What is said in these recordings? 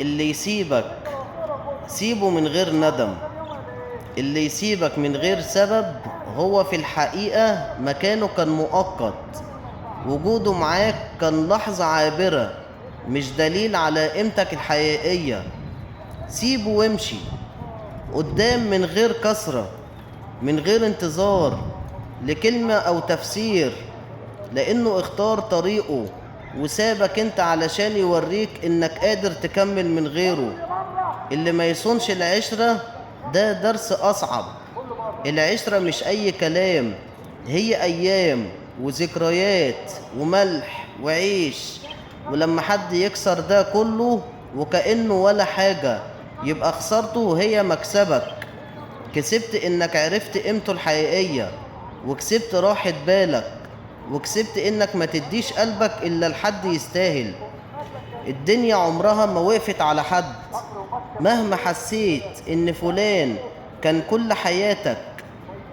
اللي يسيبك سيبه من غير ندم. اللي يسيبك من غير سبب هو في الحقيقة مكانه كان مؤقت، وجوده معاك كان لحظة عابرة، مش دليل على قيمتك الحقيقية. سيبه وامشي قدام من غير كسرة، من غير انتظار لكلمة أو تفسير، لأنه اختار طريقه وسابك انت علشان يوريك انك قادر تكمل من غيره. اللي ما يصونش العشرة ده درس أصعب. العشرة مش أي كلام، هي أيام وذكريات وملح وعيش. ولما حد يكسر ده كله وكأنه ولا حاجة، يبقى خسارته هي مكسبك. كسبت إنك عرفت قيمته الحقيقية، وكسبت راحة بالك، وكسبت إنك ما تديش قلبك إلا لحد يستاهل. الدنيا عمرها ما وقفت على حد. مهما حسيت إن فلان كان كل حياتك،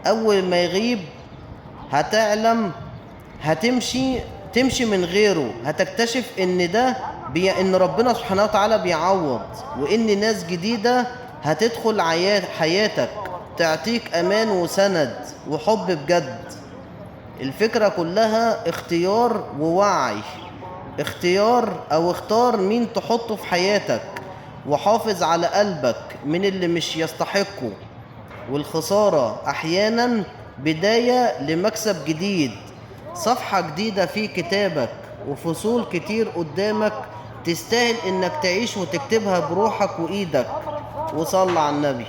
أول ما يغيب هتعلم، تمشي من غيره، هتكتشف إن ده إن ربنا سبحانه وتعالى بيعوض، وإن ناس جديدة هتدخل حياتك تعطيك أمان وسند وحب بجد. الفكرة كلها اختيار ووعي. اختار مين تحطه في حياتك، وحافظ على قلبك من اللي مش يستحقه. والخسارة أحيانا بداية لمكسب جديد، صفحة جديدة في كتابك، وفصول كتير قدامك تستاهل إنك تعيش وتكتبها بروحك وإيدك. وصل على النبي.